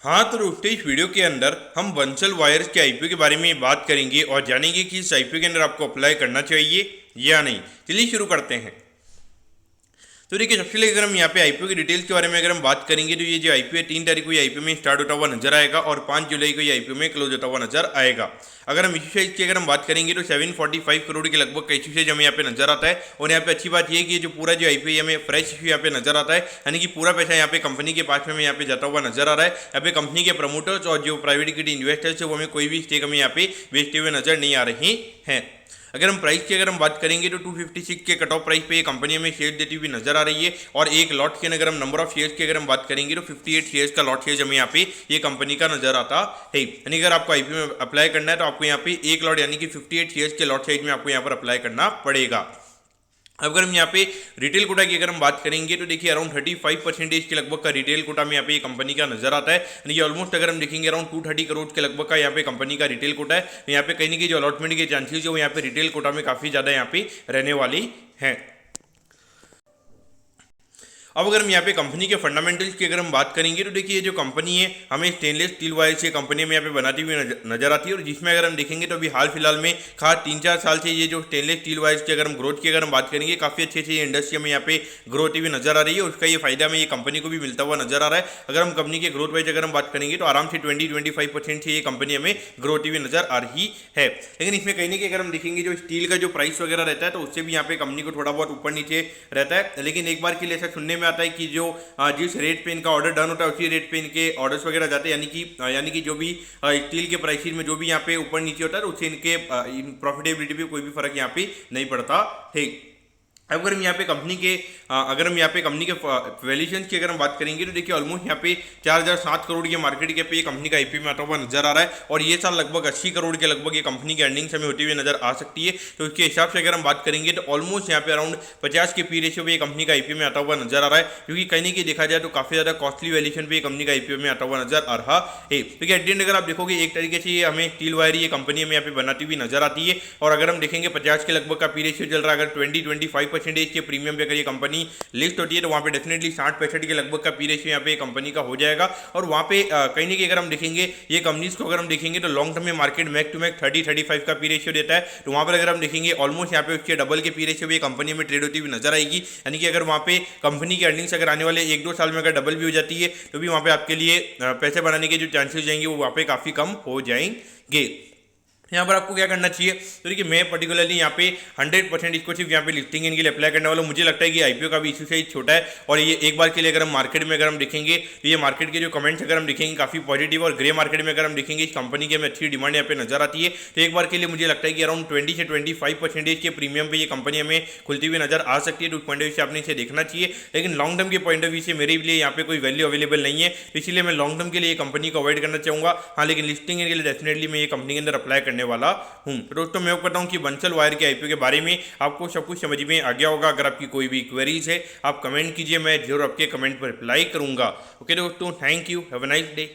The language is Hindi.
हाँ तो दोस्तों इस वीडियो के अंदर हम बंसल वायर्स के आईपीओ के बारे में बात करेंगे और जानेंगे कि इस आईपीओ के अंदर आपको अप्लाई करना चाहिए या नहीं। चलिए शुरू करते हैं। तो देखिए सबसे पहले अगर हम यहाँ पे आईपीओ की डिटेल्स के बारे में अगर हम बात करेंगे तो ये जो आईपीओ है 3 तारीख को ये आईपीओ में स्टार्ट होता हुआ नजर आएगा और 5 जुलाई को ये आईपीओ में क्लोज होता हुआ नजर आएगा। अगर हम इशू साइज की अगर हम बात करेंगे तो 745 करोड़ के लगभग का इशू साइज हमें यहाँ पे नजर आता है। और यहाँ पे अच्छी बात ये है कि जो पूरा जो आईपीओ हमें फ्रेश इशू यहाँ पे नजर आता है, यानी कि पूरा पैसा यहाँ पे कंपनी के पास में हमें यहाँ पे जाता हुआ नजर आ रहा है। यहाँ पे कंपनी के प्रमोटर्स और जो प्राइवेट इक्विटी इन्वेस्टर्स है वो हमें कोई भी स्टेक हमें यहाँ पे बेचते हुए नजर नहीं आ रहे हैं। अगर हम प्राइस की अगर हम बात करेंगे तो 256 के कट ऑफ प्राइस पे ये कंपनी हमें शेयर देती हुई नजर आ रही है। और एक लॉट के अगर हम नंबर ऑफ शेयर्स की अगर हम बात करेंगे तो 58 शेयर्स का लॉट शेयर्स हमें यहाँ पे ये कंपनी का नजर आता है। यानी अगर आपको आईपीओ में अप्लाई करना है तो आपको यहाँ पे एक लॉट यानी कि 58 शेयर्स के लॉट साइज में आपको यहाँ पर अप्लाई करना पड़ेगा। अगर हम यहाँ पे रिटेल कोटा की अगर हम बात करेंगे तो देखिए अराउंड 35% के लगभग का रिटेल कोटा में यहाँ पे कंपनी का नजर आता है। यानी कि ऑलमोस्ट अगर हम देखेंगे अराउंड 230 करोड़ के लगभग का यहाँ पे कंपनी का रिटेल कोटा है। यहाँ पे कहीं ना कहीं जो अलॉटमेंट के चांसेस है वो यहाँ पे रिटेल कोटा में काफी ज्यादा यहाँ पे रहने वाली हैं। अब अगर हम यहाँ पे कंपनी के फंडामेंटल्स की अगर हम बात करेंगे तो देखिए ये जो कंपनी है हमें स्टेनलेस स्टील वायर से कंपनी में यहाँ पे बनाती हुई नजर आती है। और जिसमें अगर हम देखेंगे तो अभी हाल फिलहाल में खास 3-4 साल से ये जो स्टेनलेस स्टील वायर्स की अगर हम ग्रोथ की अगर हम बात करेंगे काफ़ी अच्छी अच्छी इंडस्ट्री में यहाँ पे ग्रोथ हुई नजर आ रही है। उसका ये फायदा में ये कंपनी को भी मिलता हुआ नजर आ रहा है। अगर हम कंपनी के ग्रोथ वाइज अगर हम बात करेंगे तो आराम से 20-25% से ये कंपनी हमें ग्रोथ हुई नजर आ रही है। लेकिन इसमें कहीं ना कहीं अगर हम देखेंगे जो स्टील का जो प्राइस वगैरह रहता है तो उससे भी यहाँ पे कंपनी को थोड़ा बहुत ऊपर नीचे रहता है। लेकिन एक बार के लिए ऐसा सुनने में आता है कि जो जिस रेट पे इनका ऑर्डर डन होता है उसी रेट पे इनके ऑर्डर्स वगैरह जाते हैं। यानी कि जो भी स्टील के प्राइसेस में जो भी यहाँ पे ऊपर नीचे होता है तो उससे इनके प्रॉफिटेबिलिटी पे कोई भी फर्क यहाँ पे नहीं पड़ता है। अगर हम यहाँ पे कंपनी के अगर हम यहाँ पे कंपनी के वैल्यूएशन की अगर हम बात करेंगे तो देखिए ऑलमोस्ट यहाँ पे 4007 करोड़ के मार्केट कैप पे ये कंपनी का आईपीओ में आता हुआ नजर आ रहा है। और ये साल लगभग 80 करोड़ के लगभग ये कंपनी की अर्निंग्स हमें होती हुई नजर आ सकती है। तो इसके हिसाब से अगर हम बात करेंगे तो ऑलमोस्ट यहाँ पे अराउंड 50 के पी रेशियो पे ये कंपनी का आईपीओ में आता हुआ नजर आ रहा है। क्योंकि कहीं ना कहीं देखा जाए तो काफी ज्यादा कॉस्टली वैल्यूएशन पे कंपनी का आईपीओ में आता हुआ नजर आ रहा है। क्योंकि एट द एंड अगर आप देखोगे एक तरीके से ये हमें स्टील वायर ये कंपनी हमें यहाँ पे बनाती हुई नजर आती है। और अगर हम देखेंगे 50 के लगभग का पी रेशियो चल रहा है, अगर 20-25% के प्रीमियम अगर ये कंपनी लिस्ट होती है तो वहां पे डेफिनेटली 60-65 के लगभग का पी रेशियो यहाँ पे कंपनी का हो जाएगा। और वहां पे कहीं ना कहीं अगर हम देखेंगे ये कंपनीज को अगर हम देखेंगे तो लॉन्ग टर्म में मार्केट मैक टू मैक 30-35 का पी रेशियो देता है। तो वहां पर अगर हम देखेंगे ऑलमोस्ट यहाँ पे उसके डबल के पी रेशियो भी कंपनी में ट्रेड होती हुई नजर आएगी। यानी कि अगर वहां पे कंपनी की अर्निंग्स अगर आने वाले 1-2 साल में अगर डबल भी हो जाती है तो भी वहां पे आपके लिए पैसे बनाने के जो चांसेस जाएंगे वो वहां पे काफी कम हो जाएंगे। यहाँ पर आपको क्या करना चाहिए तो देखिए मैं पर्टिकुलरली यहाँ पे 100% इसको सिर्फ यहाँ पे लिस्टिंग इनके लिए अप्लाई करने वाला हूँ। मुझे लगता है कि आईपीओ का भी इशू साइज छोटा है और ये एक बार के लिए अगर हम मार्केट में अगर हम देखेंगे तो ये मार्केट के जो कमेंट्स अगर हम देखेंगे काफी पॉजिटिव और ग्रे मार्केट में अगर हम देखेंगे इस कंपनी की हमें अच्छी डिमांड यहाँ पे नजर आती है। तो एक बार के लिए मुझे लगता है कि अराउंड 20 से 25% के प्रीमियम पे ये कंपनी हमें खुलती हुई नजर आ सकती है। तो उस पॉइंट ऑफ व्यू से आपने इसे देखना चाहिए। लेकिन लॉन्ग टर्म के पॉइंट ऑफ व्यू से मेरे लिए यहाँ पे कोई वैल्यू अवेलेबल नहीं है, तो इसलिए मैं लॉन्ग टर्म के लिए कंपनी को अवॉइड करना चाहूंगा। हाँ लेकिन लिस्टिंग के लिए डेफिनेटली मैं ये कंपनी के अंदर अप्लाई करने वाला हूँ। तो दोस्तों मैं आपको बताऊं कि बंसल वायर के आईपीओ के बारे में आपको सब कुछ समझ में आ गया होगा। अगर आपकी कोई भी क्वेरीज है आप कमेंट कीजिए, मैं जरूर आपके कमेंट पर रिप्लाई करूंगा। ओके दोस्तों, thank you, have a nice day.